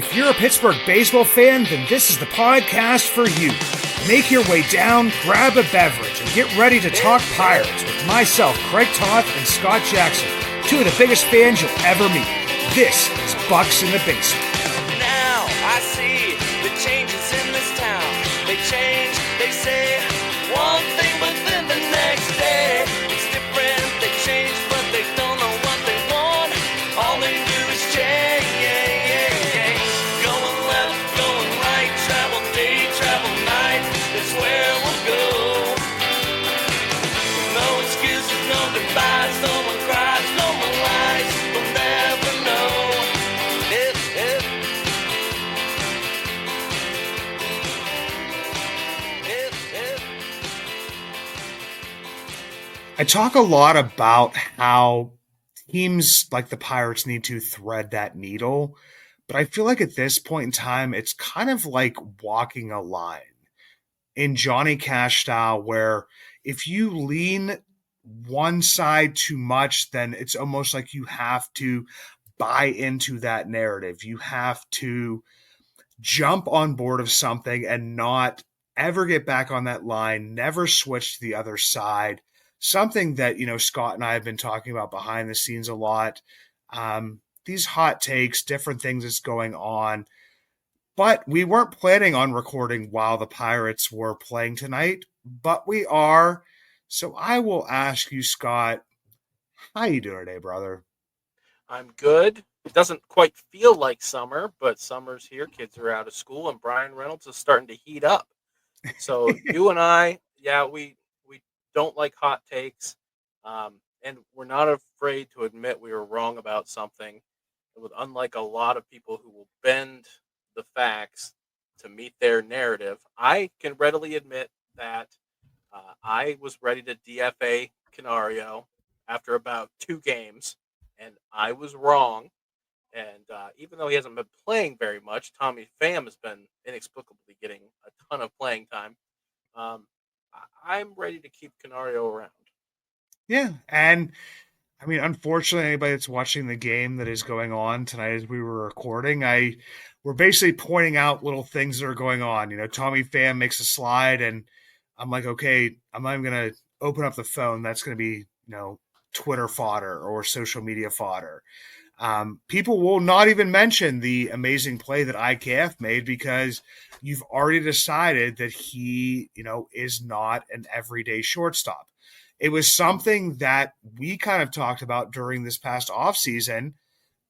If you're a Pittsburgh baseball fan, then this is the podcast for you. Make your way down, grab a beverage, and get ready to talk Pirates with myself, Craig Toth, and Scott Jackson, two of the biggest fans you'll ever meet. This is Bucs in the Basement. Now I see the changes in this town. They change, they say one thing, but then the next day it's different. They change, but they don't know what they want. All they do is change. Going left, going right, travel day, travel night. That's where we'll go. No excuses, no goodbyes, no one cries, no one lies. We'll never know. I talk a lot about how teams like the Pirates need to thread that needle, but I feel like at this point in time, it's kind of like walking a line in Johnny Cash style, where if you lean one side too much, then it's almost like you have to buy into that narrative. You have to jump on board of something and not ever get back on that line, never switch to the other side. Something that, Scott and I have been talking about behind the scenes a lot. These hot takes, different things that's going on. But we weren't planning on recording while the Pirates were playing tonight, but we are. So I will ask you, Scott, how you doing today, brother? I'm good. It doesn't quite feel like summer, but summer's here. Kids are out of school, and Brian Reynolds is starting to heat up. So you and I, we don't like hot takes, and we're not afraid to admit we were wrong about something. Unlike a lot of people who will bend the facts to meet their narrative, I can readily admit that I was ready to DFA Canario after about 2 games, and I was wrong. And even though he hasn't been playing very much, Tommy Pham has been inexplicably getting a ton of playing time. I'm ready to keep Canario around. Yeah, and I mean, unfortunately, anybody that's watching the game that is going on tonight as we were recording, we're basically pointing out little things that are going on. Tommy Pham makes a slide, and I'm like, okay, I'm not even going to open up the phone. That's going to be, Twitter fodder or social media fodder. People will not even mention the amazing play that IKF made because you've already decided that he, is not an everyday shortstop. It was something that we kind of talked about during this past offseason,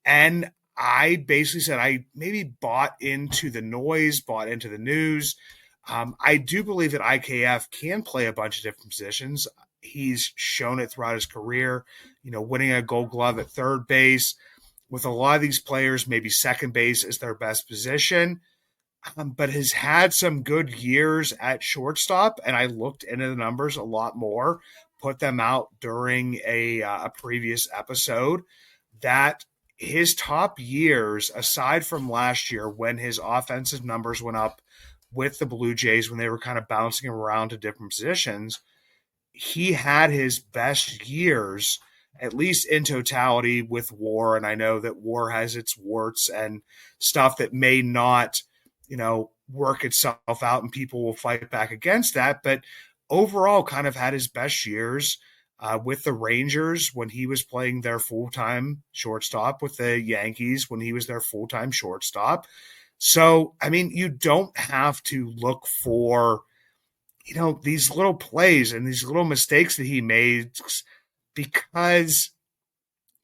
and I basically said I maybe bought into the noise, bought into the news. I do believe that IKF can play a bunch of different positions. He's shown it throughout his career, winning a Gold Glove at third base. With a lot of these players, maybe second base is their best position, but has had some good years at shortstop. And I looked into the numbers a lot more, put them out during a previous episode, that his top years, aside from last year when his offensive numbers went up with the Blue Jays when they were kind of bouncing around to different positions, he had his best years at least in totality with WAR. And I know that WAR has its warts and stuff that may not, work itself out and people will fight back against that. But overall kind of had his best years with the Rangers when he was playing their full-time shortstop, with the Yankees when he was their full-time shortstop. So, I mean, you don't have to look for, these little plays and these little mistakes that he made, because,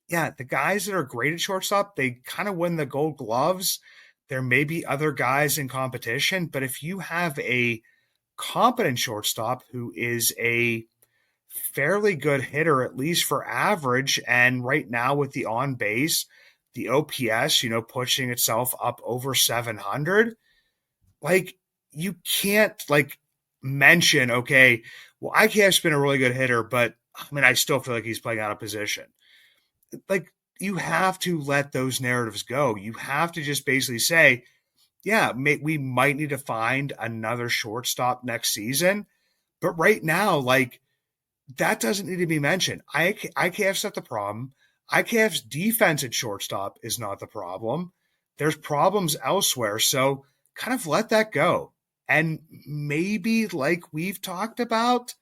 the guys that are great at shortstop, they kind of win the Gold Gloves. There may be other guys in competition, but if you have a competent shortstop who is a fairly good hitter, at least for average, and right now with the on base, the OPS, pushing itself up over 700, you can't mention, okay, well, IKF's been a really good hitter, but I still feel like he's playing out of position. You have to let those narratives go. You have to just basically say, we might need to find another shortstop next season. But right now, that doesn't need to be mentioned. IKF's not the problem. IKF's defense at shortstop is not the problem. there's problems elsewhere. So kind of let that go. And maybe, like we've talked about,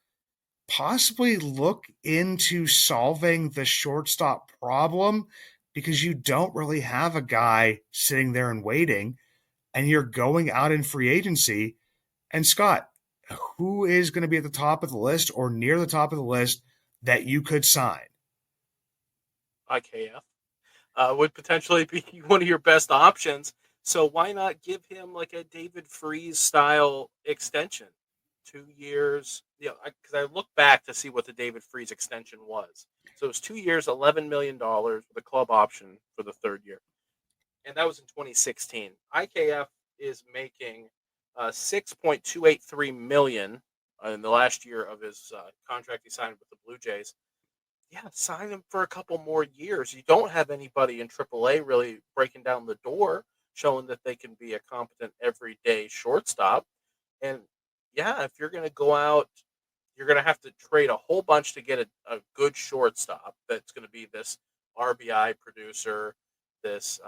possibly look into solving the shortstop problem because you don't really have a guy sitting there and waiting, and you're going out in free agency. And Scott, who is going to be at the top of the list or near the top of the list that you could sign? IKF would potentially be one of your best options. So why not give him like a David Freeze style extension? 2 years. Yeah, because I look back to see what the David Freeze extension was. So it was 2 years, $11 million with a club option for the third year, and that was in 2016. IKF is making 6.283 million in the last year of his contract he signed with the Blue Jays. Yeah, sign him for a couple more years. You don't have anybody in AAA really breaking down the door, showing that they can be a competent everyday shortstop. And yeah, if you're going to go out, you're going to have to trade a whole bunch to get a good shortstop that's going to be this RBI producer, this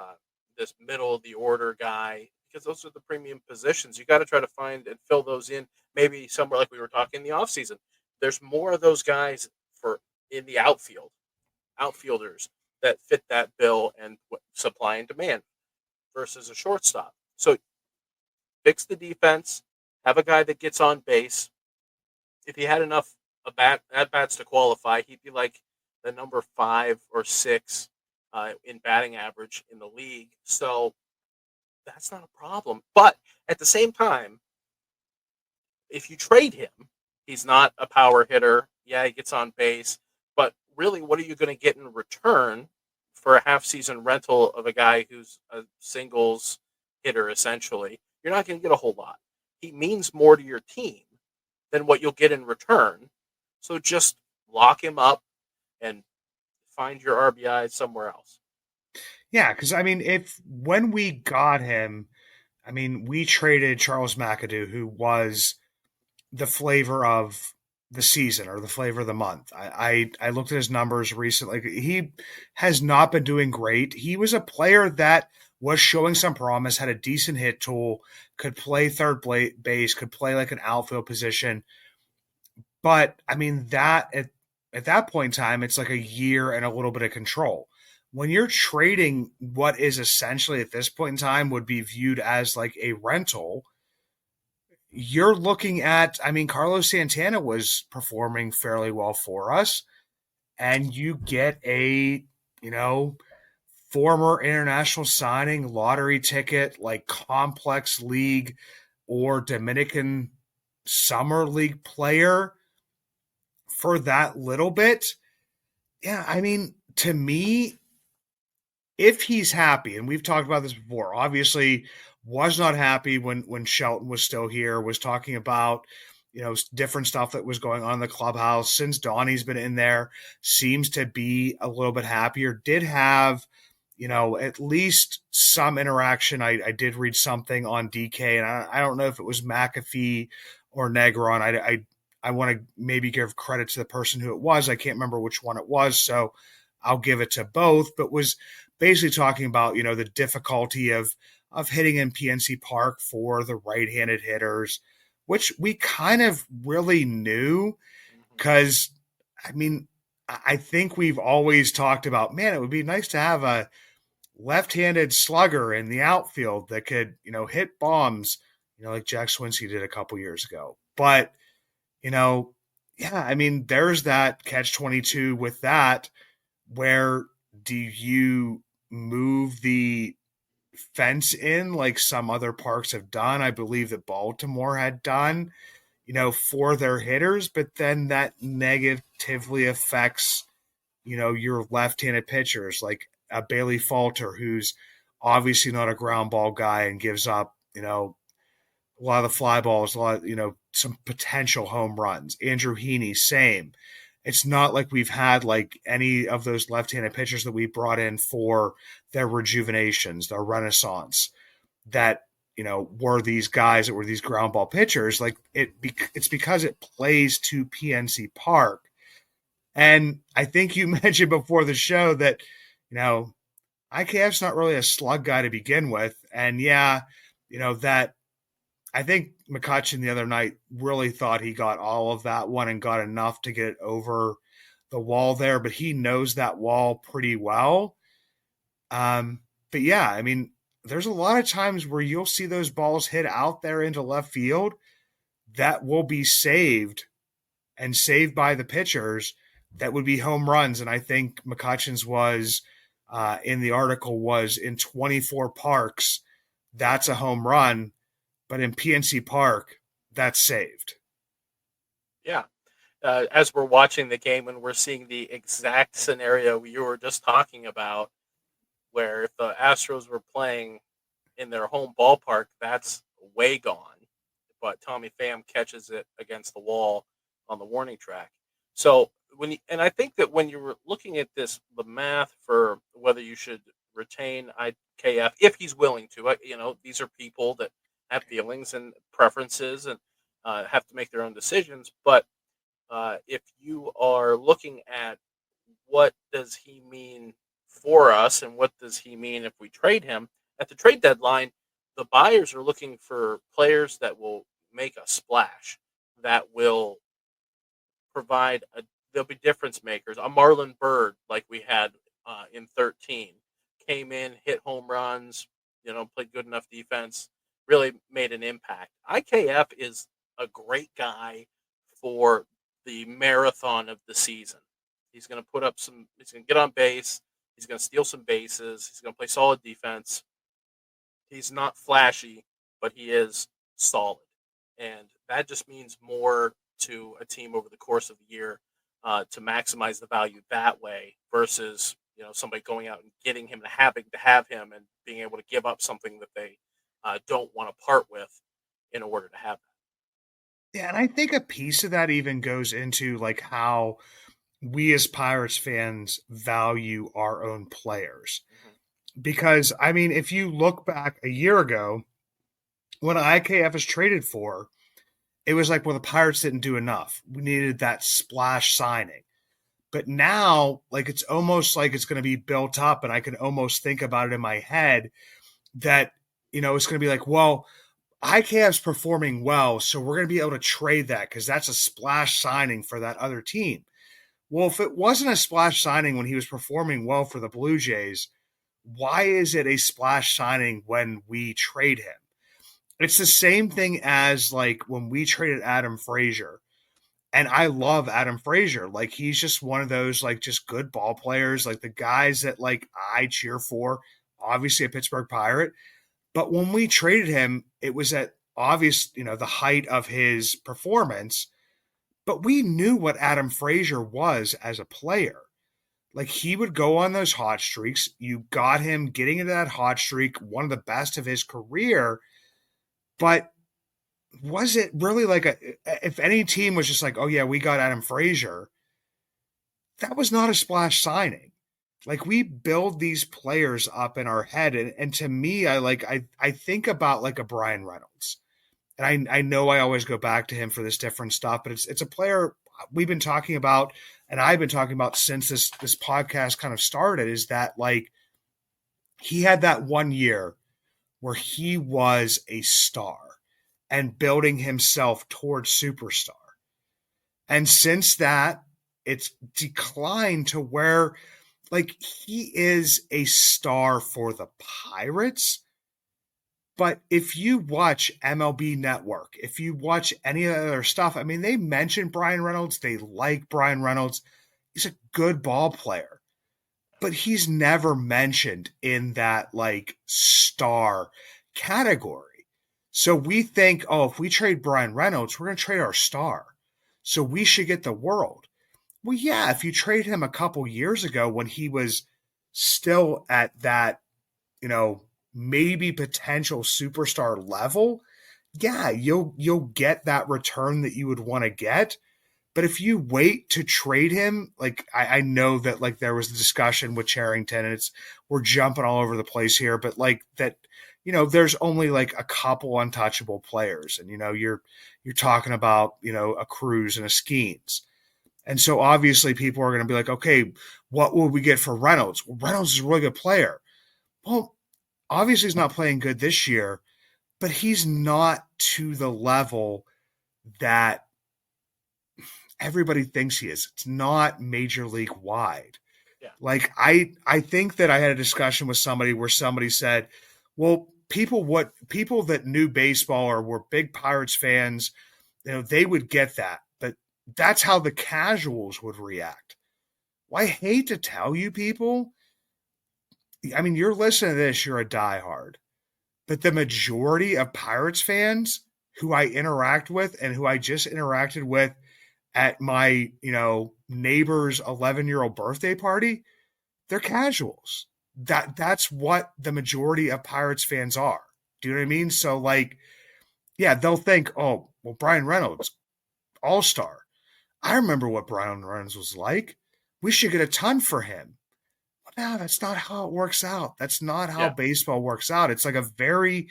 middle of the order guy, because those are the premium positions. You got to try to find and fill those in. Maybe somewhere like we were talking in the offseason. There's more of those guys for in the outfielders that fit that bill and supply and demand versus a shortstop. So fix the defense, have a guy that gets on base. If he had enough at bats to qualify, he'd be like the number 5 or 6 in batting average in the league. So that's not a problem. But at the same time, if you trade him, he's not a power hitter. Yeah, he gets on base, but really, what are you going to get in return for a half-season rental of a guy who's a singles hitter? Essentially, you're not going to get a whole lot. He means more to your team than what you'll get in return. So just lock him up and find your RBI somewhere else. Yeah, because I mean, if when we got him, I mean, we traded Charles McAdoo, who was the flavor of the season or the flavor of the month. I looked at his numbers recently. He has not been doing great. He was a player that was showing some promise, had a decent hit tool, could play third base, could play like an outfield position. But I mean, at that point in time, it's like a year and a little bit of control. When you're trading what is essentially at this point in time would be viewed as like a rental, you're looking at, I mean, Carlos Santana was performing fairly well for us, and you get a, you know, former international signing, lottery ticket, like complex league or Dominican summer league player for that little bit. Yeah, I mean, to me, if he's happy, and we've talked about this before, obviously was not happy when Shelton was still here, was talking about, you know, different stuff that was going on in the clubhouse. Since Donnie's been in there, seems to be a little bit happier. Did have, you know, at least some interaction. I did read something on DK, and I don't know if it was McAfee or Negron. I want to maybe give credit to the person who it was. I can't remember which one it was, so I'll give it to both. But was basically talking about, you know, the difficulty of hitting in PNC Park for the right-handed hitters, which we kind of really knew Mm-hmm. because, I mean, I think we've always talked about, man, it would be nice to have a left-handed slugger in the outfield that could, you know, hit bombs, you know, like Jack Swinsky did a couple years ago. But, you know, yeah, I mean, there's that catch-22 with that. Where do you move the fence in like some other parks have done? I believe that Baltimore had done, you know, for their hitters, but then that negatively affects, you know, your left-handed pitchers like a Bailey Falter, who's obviously not a ground ball guy and gives up, you know, a lot of the fly balls, a lot, you know, some potential home runs. Andrew Heaney, same. It's not like we've had like any of those left-handed pitchers that we brought in for their rejuvenations, their renaissance, that, you know, were these guys that were these ground ball pitchers. Like it's because it plays to PNC Park. And I think you mentioned before the show that, you know, IKF's not really a slug guy to begin with. And yeah, that I think McCutcheon the other night really thought he got all of that one and got enough to get it over the wall there, but he knows that wall pretty well. But yeah, I mean, there's a lot of times where you'll see those balls hit out there into left field that will be saved and saved by the pitchers that would be home runs. And I think McCutcheon's was in the article was in 24 parks, that's a home run, but in PNC Park, that's saved. Yeah. As we're watching the game and we're seeing the exact scenario you were just talking about, where if the Astros were playing in their home ballpark, that's way gone. But Tommy Pham catches it against the wall on the warning track. So and I think that when you were looking at this, the math for whether you should retain IKF, if he's willing to, these are people that have feelings and preferences and have to make their own decisions. But if you are looking at what does he mean for us and what does he mean if we trade him at the trade deadline, the buyers are looking for players that will make a splash, that will provide they'll be difference makers. A Marlon Byrd, like we had in 13, came in, hit home runs, played good enough defense, really made an impact. IKF is a great guy for the marathon of the season. He's going to he's going to get on base. He's going to steal some bases. He's going to play solid defense. He's not flashy, but he is solid. And that just means more to a team over the course of the year to maximize the value that way versus, somebody going out and getting him and having to have him and being able to give up something that they don't want to part with in order to have that. Yeah, and I think a piece of that even goes into like how we as Pirates fans value our own players. Because, I mean, if you look back a year ago, when IKF was traded for, it was like, well, the Pirates didn't do enough. We needed that splash signing. But now, like, it's almost like it's going to be built up, and I can almost think about it in my head that, it's going to be like, well, IKF's performing well, so we're going to be able to trade that because that's a splash signing for that other team. Well, if it wasn't a splash signing when he was performing well for the Blue Jays, why is it a splash signing when we trade him? It's the same thing as like when we traded Adam Frazier. And I love Adam Frazier. Like he's just one of those like just good ball players, like the guys that like I cheer for, obviously a Pittsburgh Pirate. But when we traded him, it was at obvious, the height of his performance. But we knew what Adam Frazier was as a player. Like he would go on those hot streaks. You got him getting into that hot streak, one of the best of his career. But was it really like if any team was just like, oh yeah, we got Adam Frazier, that was not a splash signing. Like we build these players up in our head. And to me, I think about like a Brian Reynolds. And I know I always go back to him for this different stuff, but it's a player we've been talking about, and I've been talking about since this podcast kind of started, is that like he had that 1 year where he was a star and building himself towards superstar. And since that, it's declined to where like he is a star for the Pirates. But if you watch MLB Network, if you watch any other stuff, I mean, they mention Brian Reynolds. They like Brian Reynolds. He's a good ball player. But he's never mentioned in that like star category. So we think, oh, if we trade Brian Reynolds, we're going to trade our star. So we should get the world. Well, yeah, if you trade him a couple years ago when he was still at that, maybe potential superstar level, yeah, you'll get that return that you would want to get. But if you wait to trade him, like I know that like there was a discussion with Charrington, and we're jumping all over the place here, but like that, there's only like a couple untouchable players, and you're talking about a Cruz and a Skeens, and so obviously people are going to be like, okay, what will we get for Reynolds? Well, Reynolds is a really good player. Well, obviously he's not playing good this year, but he's not to the level that everybody thinks he is. It's not major league wide. Yeah, Like I think that I had a discussion with somebody where somebody said, "Well, people that knew baseball or were big Pirates fans, they would get that, but that's how the casuals would react." Well, I hate to tell you people, I mean, you're listening to this, you're a diehard, but the majority of Pirates fans who I interact with and who I just interacted with at my, neighbor's 11-year-old birthday party, they're casuals. That's what the majority of Pirates fans are. Do you know what I mean? So like, yeah, they'll think, oh, well, Brian Reynolds, all-star. I remember what Brian Reynolds was like. We should get a ton for him. No, that's not how it works out. That's not how yeah, baseball works out. It's like a very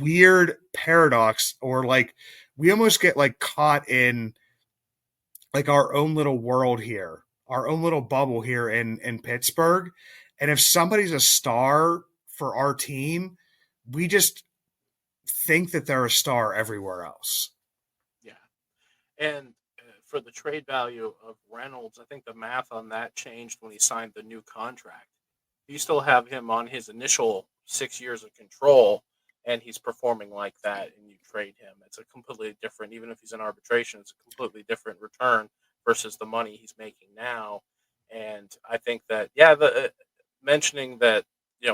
weird paradox, or like we almost get like caught in like our own little world here, our own little bubble here in Pittsburgh. And if somebody's a star for our team, we just think that they're a star everywhere else. yeah. And for the trade value of Reynolds, I think the math on that changed when he signed the new contract. You still have him on his initial 6 years of control, and he's performing like that, and you trade him. It's a completely different, even if he's in arbitration, it's a completely different return versus the money he's making now. And I think that, yeah, the mentioning that,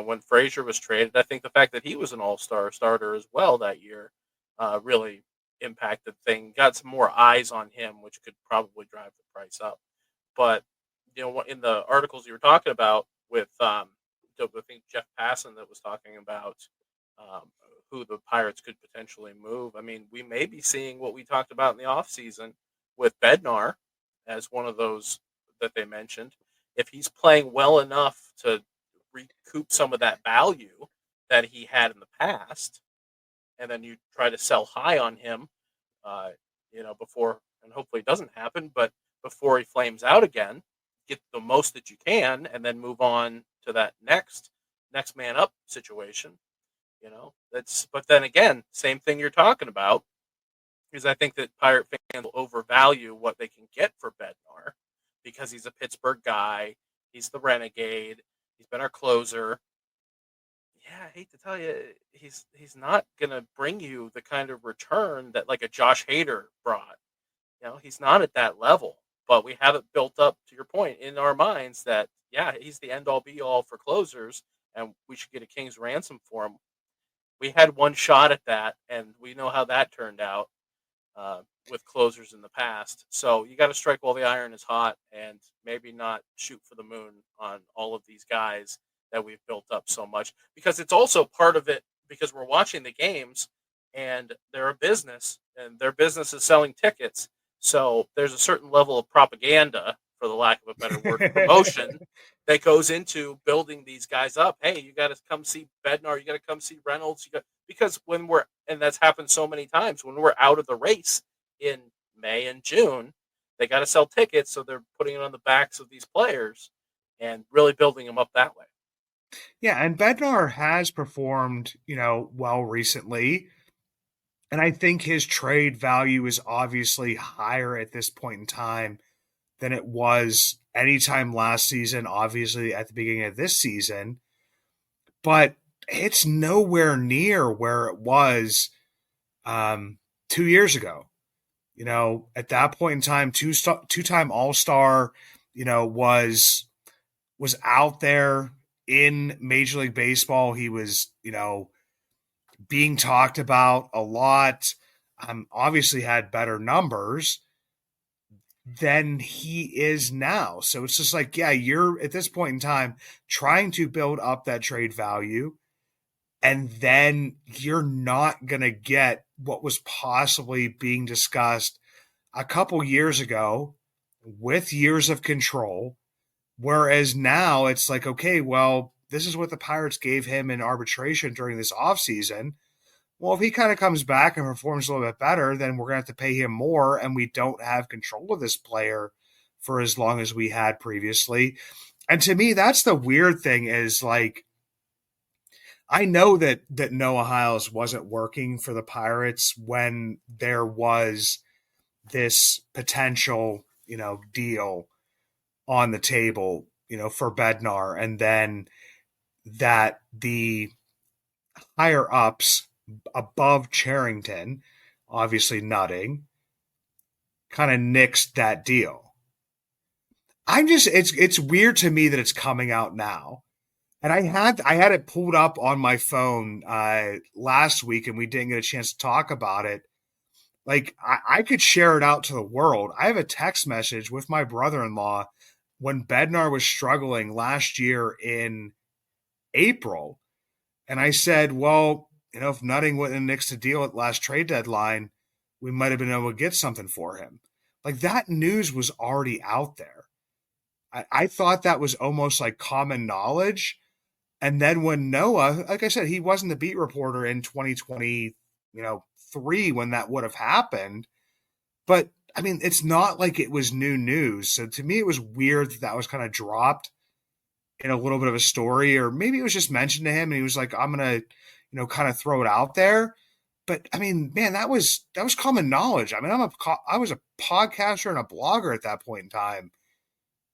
when Frazier was traded, I think the fact that he was an all-star starter as well that year really impacted thing. Got some more eyes on him, which could probably drive the price up. But in the articles you were talking about with I think Jeff Passan that was talking about um, who the Pirates could potentially move. I mean, we may be seeing what we talked about in the offseason with Bednar as one of those that they mentioned. If he's playing well enough to recoup some of that value that he had in the past, and then you try to sell high on him, before, and hopefully it doesn't happen, but before he flames out again, get the most that you can, and then move on to that next man up situation. That's, but then again, same thing you're talking about is I think that Pirate fans will overvalue what they can get for Bednar because he's a Pittsburgh guy, he's the renegade, he's been our closer. Yeah, I hate to tell you, he's not gonna bring you the kind of return that like a Josh Hader brought. He's not at that level, but we have it built up to your point in our minds that yeah, he's the end all be all for closers, and we should get a king's ransom for him. We had one shot at that, and we know how that turned out with closers in the past. So you got to strike while the iron is hot, and maybe not shoot for the moon on all of these guys that we've built up so much, because it's also part of it because we're watching the games and they're a business and their business is selling tickets. So there's a certain level of propaganda, for the lack of a better word, promotion that goes into building these guys up. Hey, you got to come see Bednar. You got to come see Reynolds. Because when we're, and that's happened so many times, when we're out of the race in May and June, they got to sell tickets. So they're putting it on the backs of these players and really building them up that way. Yeah, and Bednar has performed, well recently. And I think his trade value is obviously higher at this point in time than it was anytime last season, obviously at the beginning of this season. But it's nowhere near where it was 2 years ago. At that point in time, two-time All-Star, was out there in Major League Baseball. He was, being talked about a lot. Obviously had better numbers than he is now. So it's just like, yeah, you're at this point in time trying to build up that trade value, and then you're not going to get what was possibly being discussed a couple years ago with years of control. Whereas now it's like, okay, well, this is what the Pirates gave him in arbitration during this offseason. Well, if he kind of comes back and performs a little bit better, then we're going to have to pay him more, and we don't have control of this player for as long as we had previously. And to me, that's the weird thing is like, I know that Noah Hiles wasn't working for the Pirates when there was this potential, deal on the table, for Bednar, and then that the higher ups above Charrington, obviously nutting, kind of nixed that deal. It's weird to me that it's coming out now. And I had it pulled up on my phone last week, and we didn't get a chance to talk about it. Like I could share it out to the world. I have a text message with my brother-in-law when Bednar was struggling last year in April, and I said, "Well, if Nutting wouldn't have nixed a deal at last trade deadline, we might have been able to get something for him." Like that news was already out there. I thought that was almost like common knowledge. And then when Noah, like I said, he wasn't the beat reporter in 2020, 3 when that would have happened. But I mean, it's not like it was new news. So to me, it was weird that was kind of dropped in a little bit of a story, or maybe it was just mentioned to him and he was like, I'm going to, kind of throw it out there. But I mean, man, that was common knowledge. I mean, I was a podcaster and a blogger at that point in time,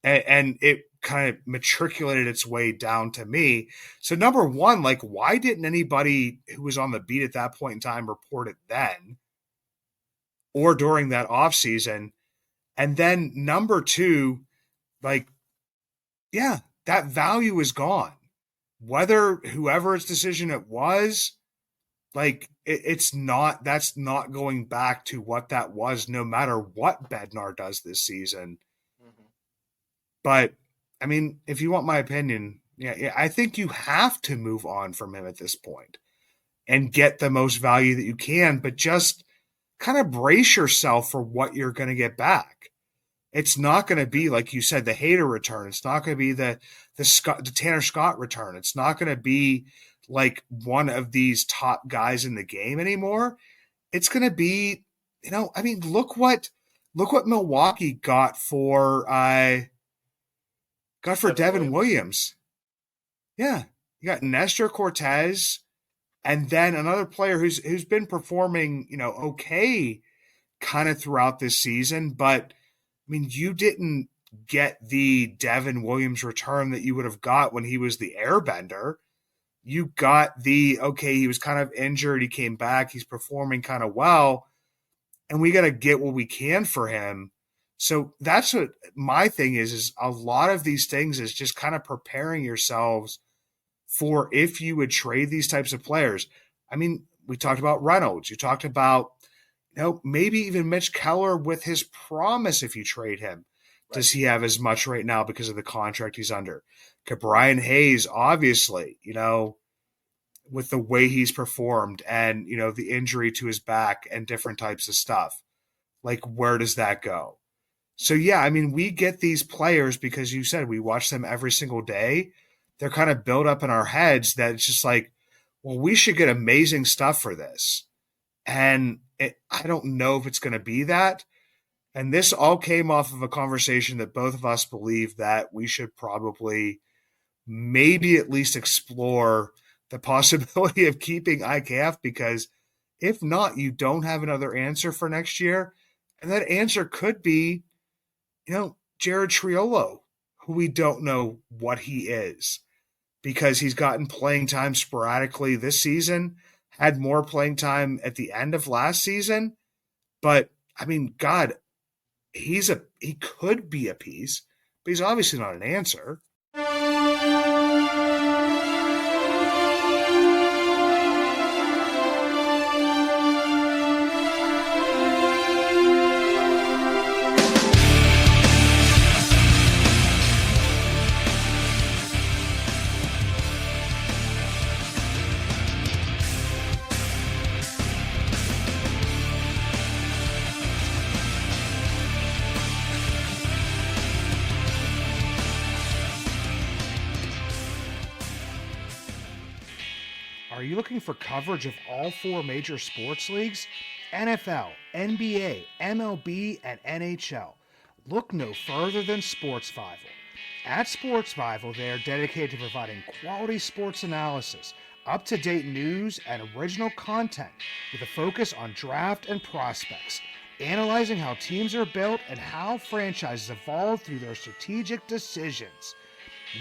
and it kind of matriculated its way down to me. So number one, like, why didn't anybody who was on the beat at that point in time report it then or during that off season? And then number two, like, yeah, that value is gone. Whether whoever's decision it was, like, that's not going back to what that was, no matter what Bednar does this season. Mhm. But I mean, if you want my opinion, yeah, I think you have to move on from him at this point and get the most value that you can, but just kind of brace yourself for what you're going to get back. It's not going to be, like you said, the Hader return. It's not going to be the Tanner Scott return. It's not going to be like one of these top guys in the game anymore. It's going to be, I mean, look what Milwaukee got for Devin Williams. Yeah, you got Nestor Cortez, and then another player who's been performing, okay, kind of throughout this season. But I mean, you didn't get the Devin Williams return that you would have got when he was the Airbender. You got he was kind of injured, he came back, he's performing kind of well, and we got to get what we can for him. So that's what my thing is a lot of these things is just kind of preparing yourselves for if you would trade these types of players. I mean, we talked about Reynolds. You talked about, maybe even Mitch Keller with his promise if you trade him. Right. Does he have as much right now because of the contract he's under? Brian Hayes, obviously, with the way he's performed and, the injury to his back and different types of stuff. Like, where does that go? So, yeah, I mean, we get these players because you said we watch them every single day. They're kind of built up in our heads that it's just like, well, we should get amazing stuff for this. And I don't know if it's going to be that. And this all came off of a conversation that both of us believe that we should probably maybe at least explore the possibility of keeping IKF, because if not, you don't have another answer for next year. And that answer could be, Jared Triolo, who we don't know what he is, because he's gotten playing time sporadically this season, had more playing time at the end of last season. But I mean, God, he could be a piece, but he's obviously not an answer. Are you looking for coverage of all 4 major sports leagues? NFL, NBA, MLB, and NHL. Look no further than SportsVival. At SportsVival, they are dedicated to providing quality sports analysis, up-to-date news and original content with a focus on draft and prospects, analyzing how teams are built and how franchises evolve through their strategic decisions.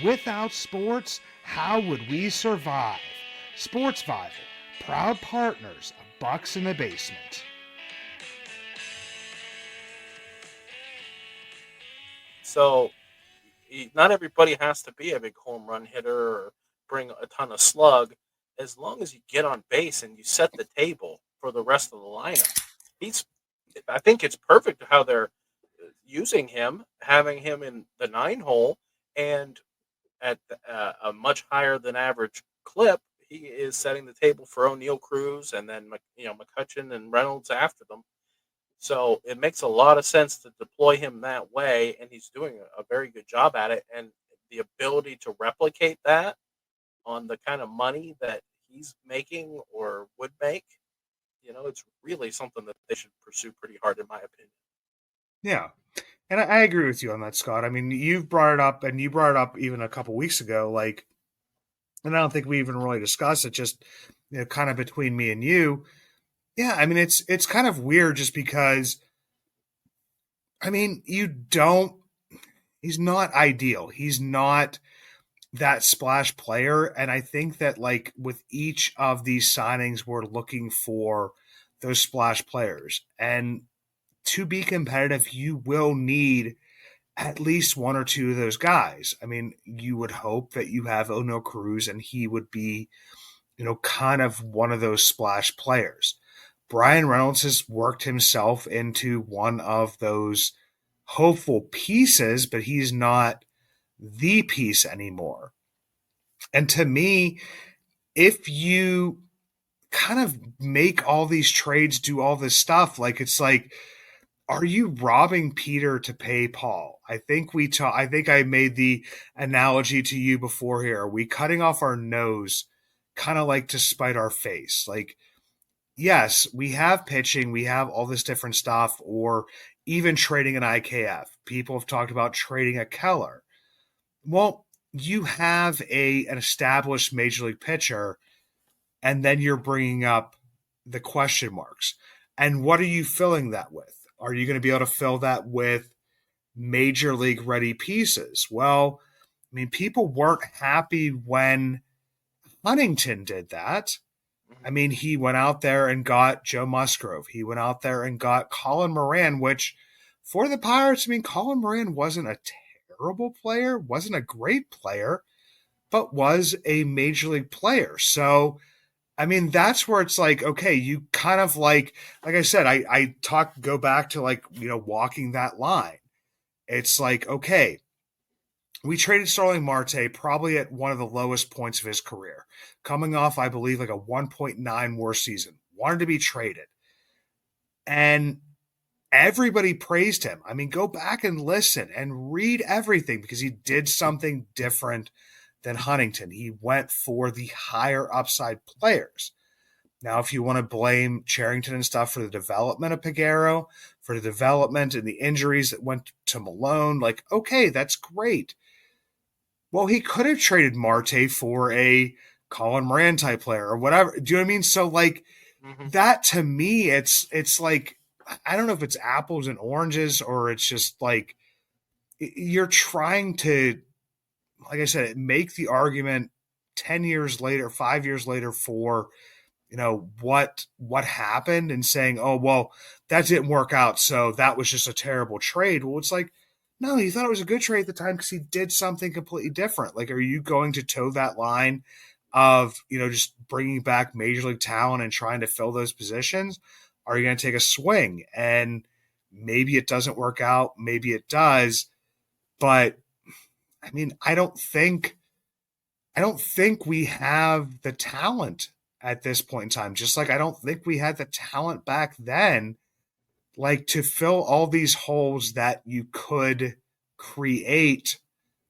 Without sports, how would we survive? Sportsvival, proud partners of Bucs in the Basement. So not everybody has to be a big home run hitter or bring a ton of slug. As long as you get on base and you set the table for the rest of the lineup, he's. I think it's perfect how they're using him, having him in the 9 hole, and at a much higher than average clip. He is setting the table for O'Neal Cruz and then McCutcheon and Reynolds after them. So it makes a lot of sense to deploy him that way, and he's doing a very good job at it. And the ability to replicate that on the kind of money that he's making or would make, it's really something that they should pursue pretty hard, in my opinion. Yeah. And I agree with you on that, Scott. I mean, you've brought it up, and you brought it up even a couple weeks ago, like, and I don't think we even really discussed it, just, kind of between me and you. Yeah, I mean, it's kind of weird just because, I mean, he's not ideal. He's not that splash player. And I think that, like, with each of these signings, we're looking for those splash players. And to be competitive, you will need at least one or two of those guys. I mean, you would hope that you have O'Neal Cruz and he would be, kind of one of those splash players. Brian Reynolds has worked himself into one of those hopeful pieces, but he's not the piece anymore. And to me, if you kind of make all these trades, do all this stuff, like, it's like, are you robbing Peter to pay Paul? I think I think I made the analogy to you before here. Are we cutting off our nose kind of like to spite our face? Like, yes, we have pitching, we have all this different stuff, or even trading an IKF. People have talked about trading a Keller. Well, you have an established major league pitcher, and then you're bringing up the question marks. And what are you filling that with? Are you going to be able to fill that with major league ready pieces? Well, I mean, people weren't happy when Huntington did that. I mean, he went out there and got Joe Musgrove. He went out there and got Colin Moran, which for the Pirates, I mean, Colin Moran wasn't a terrible player, wasn't a great player, but was a major league player. So, I mean, that's where it's like, okay, you kind of like I said, go back to, like, walking that line. It's like, okay, we traded Starling Marte probably at one of the lowest points of his career, coming off, I believe, like a 1.9 WAR season, wanted to be traded. And everybody praised him. I mean, go back and listen and read everything because he did something different than Huntington. He went for the higher upside players. Now, if you want to blame Cherington and stuff for the development of Peguero, for the development and the injuries that went to Malone, like, okay, that's great. Well, he could have traded Marte for a Colin Moran type player or whatever. Do you know what I mean? So, like, that to me, it's like, I don't know if it's apples and oranges or it's just like you're trying to, like I said, make the argument 10 years later, 5 years later for, what happened and saying, oh, well, that didn't work out. So that was just a terrible trade. Well, it's like, no, he thought it was a good trade at the time because he did something completely different. Like, are you going to toe that line of, just bringing back major league talent and trying to fill those positions? Are you going to take a swing? And maybe it doesn't work out. Maybe it does. But I mean, I don't think we have the talent at this point in time. Just like I don't think we had the talent back then, like, to fill all these holes that you could create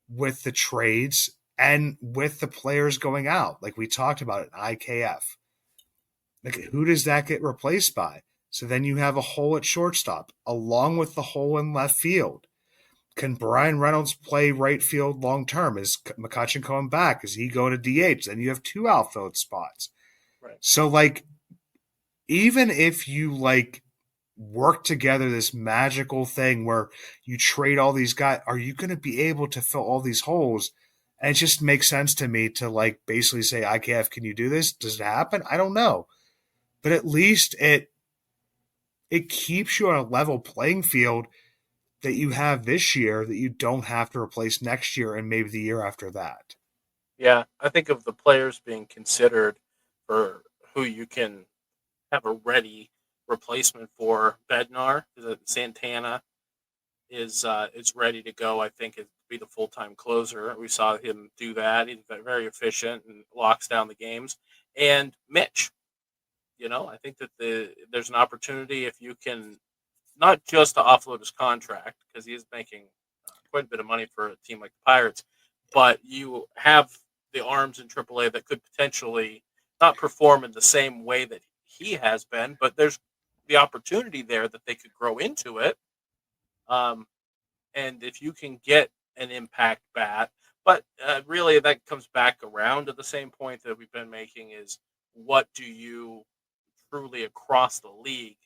with the trades and with the players going out. Like we talked about it, IKF. Like, who does that get replaced by? So then you have a hole at shortstop along with the hole in left field. Can Brian Reynolds play right field long term? Is McCutcheon coming back? Is he going to DH? Then you have two outfield spots. Right. So like, even if you like work together this magical thing where you trade all these guys, are you going to be able to fill all these holes? And it just makes sense to me to like basically say, IKF, can you do this? Does it happen? I don't know, but at least it keeps you on a level playing field that you have this year that you don't have to replace next year and maybe the year after that. Yeah, I think of the players being considered for who you can have a ready replacement for. Bednar, Santana is ready to go. I think it'd be the full time closer. We saw him do that. He's very efficient and locks down the games. And Mitch, I think that there's an opportunity if you can not just to offload his contract because he is making quite a bit of money for a team like the Pirates, but you have the arms in AAA that could potentially not perform in the same way that he has been, but there's the opportunity there that they could grow into it. Um, and if you can get an impact bat, but really that comes back around to the same point that we've been making is what do you truly across the league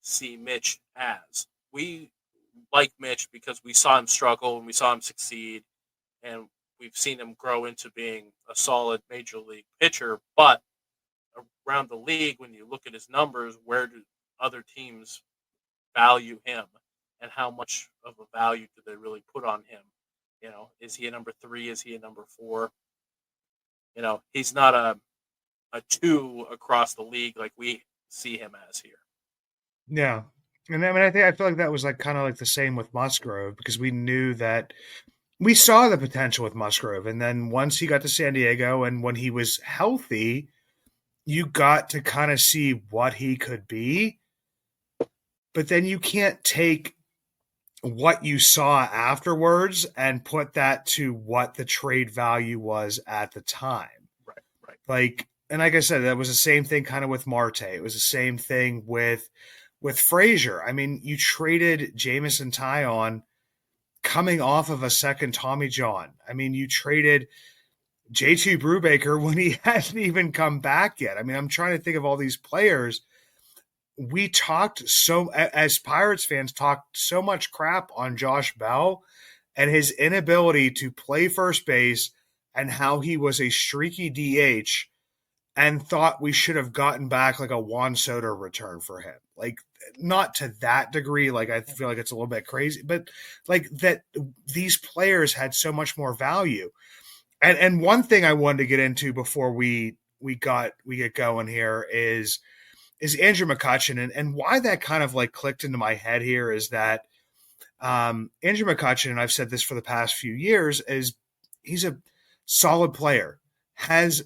see Mitch as? We like Mitch because we saw him struggle and we saw him succeed, and we've seen him grow into being a solid major league pitcher. But around the league, when you look at his numbers, where do other teams value him, and how much of a value do they really put on him? Is he a number three? Is he a number four? He's not a two across the league like we see him as here. Yeah. And I mean, I feel like that was like kind of like the same with Musgrove because we knew that we saw the potential with Musgrove. And then once he got to San Diego and when he was healthy, you got to kind of see what he could be. But then you can't take what you saw afterwards and put that to what the trade value was at the time. Right, right. Like, and like I said, that was the same thing kind of with Marte. It was the same thing with Frazier. I mean, you traded Jamison Tyon coming off of a second Tommy John. I mean, you traded JT Brubaker when he hadn't even come back yet. I mean, I'm trying to think of all these players. We talked so, as Pirates fans, talked so much crap on Josh Bell and his inability to play first base and how he was a streaky DH and thought we should have gotten back like a Juan Soto return for him. Like, not to that degree. Like, I feel like it's a little bit crazy, but like that these players had so much more value. And one thing I wanted to get into before we get going here is Andrew McCutcheon and why that kind of like clicked into my head here is that Andrew McCutcheon, and I've said this for the past few years, is he's a solid player, has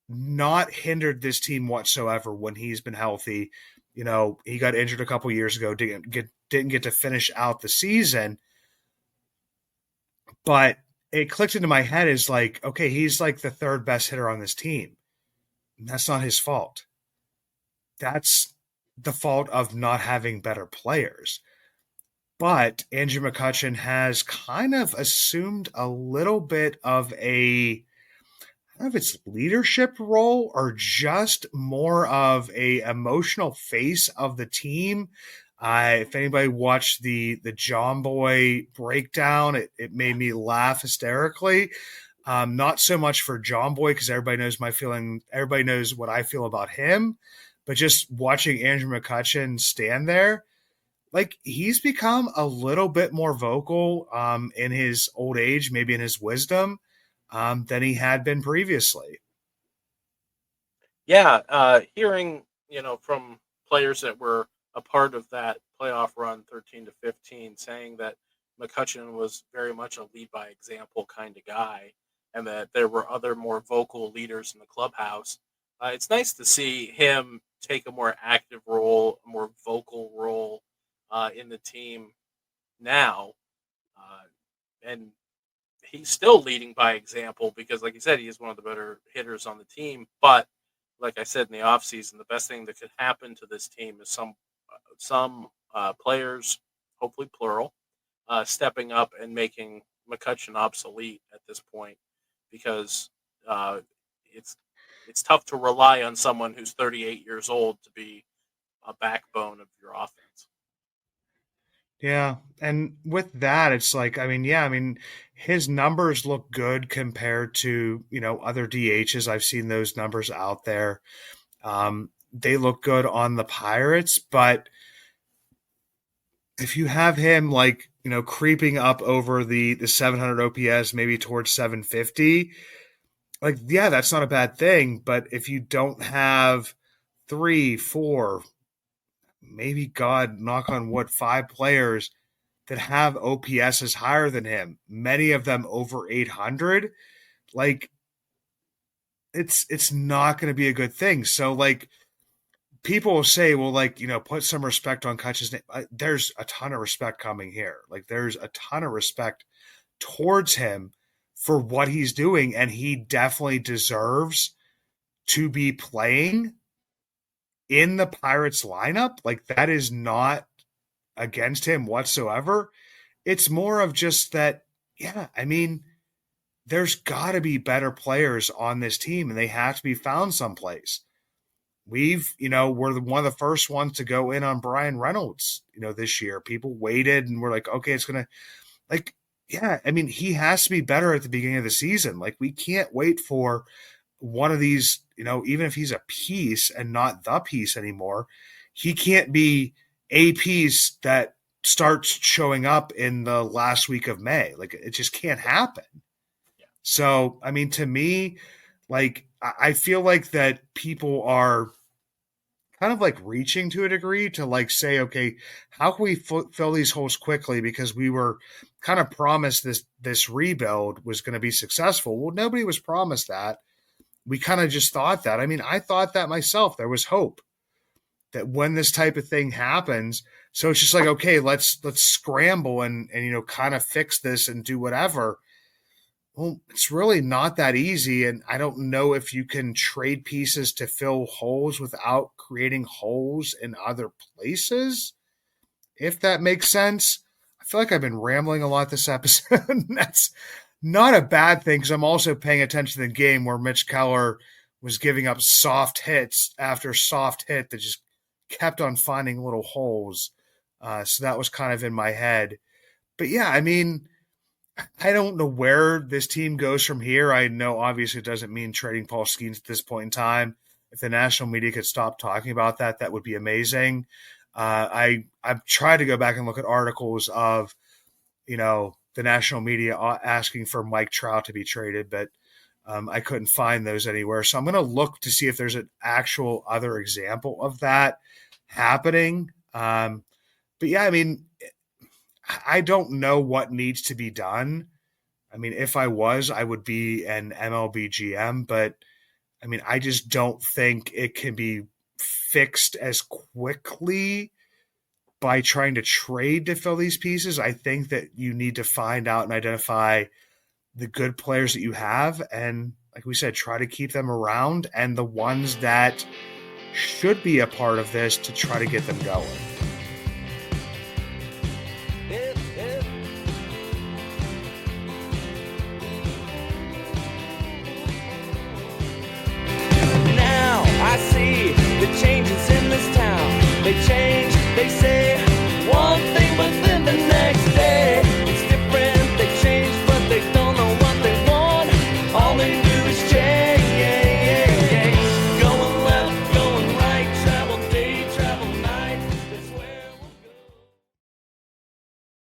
not hindered this team whatsoever when he's been healthy. He got injured a couple years ago, didn't get to finish out the season, but it clicked into my head is like, okay, he's like the third best hitter on this team. That's not his fault. That's the fault of not having better players. But Andrew McCutcheon has kind of assumed a little bit of a I don't know if it's leadership role or just more of a emotional face of the team. If anybody watched the John Boy breakdown, it made me laugh hysterically. Not so much for John Boy because everybody knows my feeling. Everybody knows what I feel about him, but just watching Andrew McCutcheon stand there, like he's become a little bit more vocal in his old age, maybe in his wisdom, than he had been previously. Yeah, hearing from players that were a part of that playoff run, 13-15, saying that McCutcheon was very much a lead by example kind of guy, and that there were other more vocal leaders in the clubhouse. It's nice to see him take a more active role, a more vocal role in the team now, and he's still leading by example because, like you said, he is one of the better hitters on the team. But like I said in the offseason, the best thing that could happen to this team is some players, hopefully plural, stepping up and making McCutcheon obsolete at this point because uh, it's it's tough to rely on someone who's 38 years old to be a backbone of your offense. Yeah. And with that, it's like, I mean, yeah, I mean, his numbers look good compared to, other DHs. I've seen those numbers out there. They look good on the Pirates, but if you have him like, creeping up over the 700 OPS, maybe towards 750, like, yeah, that's not a bad thing. But if you don't have three, four, maybe God, knock on wood, five players that have OPSs higher than him, many of them over 800, like it's not going to be a good thing. So like people will say, well, like, put some respect on Kutch's name. There's a ton of respect coming here. Like there's a ton of respect towards him for what he's doing, and he definitely deserves to be playing in the Pirates lineup. Like that is not against him whatsoever. It's more of just that, yeah, I mean, there's got to be better players on this team and they have to be found someplace. We're one of the first ones to go in on Brian Reynolds, this year. People waited and we're like, okay, it's going to, like, yeah, I mean, he has to be better at the beginning of the season. Like, we can't wait for one of these, even if he's a piece and not the piece anymore, he can't be a piece that starts showing up in the last week of May. Like, it just can't happen. Yeah. So, I mean, to me, like, I feel like that people are kind of like reaching to a degree to like say, okay, how can we fill these holes quickly? Because we were kind of promised this rebuild was going to be successful. Well, nobody was promised that. We kind of just thought that. I mean, I thought that myself. There was hope that when this type of thing happens, so it's just like, okay, let's scramble and kind of fix this and do whatever. Well, it's really not that easy, and I don't know if you can trade pieces to fill holes without creating holes in other places, if that makes sense. I feel like I've been rambling a lot this episode. That's not a bad thing because I'm also paying attention to the game where Mitch Keller was giving up soft hits after soft hit that just kept on finding little holes. So that was kind of in my head. But yeah, I mean, I don't know where this team goes from here. I know obviously it doesn't mean trading Paul Skeens at this point in time. If the national media could stop talking about that, that would be amazing. I've tried to go back and look at articles of, the national media asking for Mike Trout to be traded, but I couldn't find those anywhere. So I'm going to look to see if there's an actual other example of that happening. But yeah, I mean, I don't know what needs to be done. I mean, if I was, I would be an MLB GM, but I mean, I just don't think it can be fixed as quickly by trying to trade to fill these pieces. I think that you need to find out and identify the good players that you have. And like we said, try to keep them around, and the ones that should be a part of this to try to get them going. I see the changes in this town. They change, they say one thing, but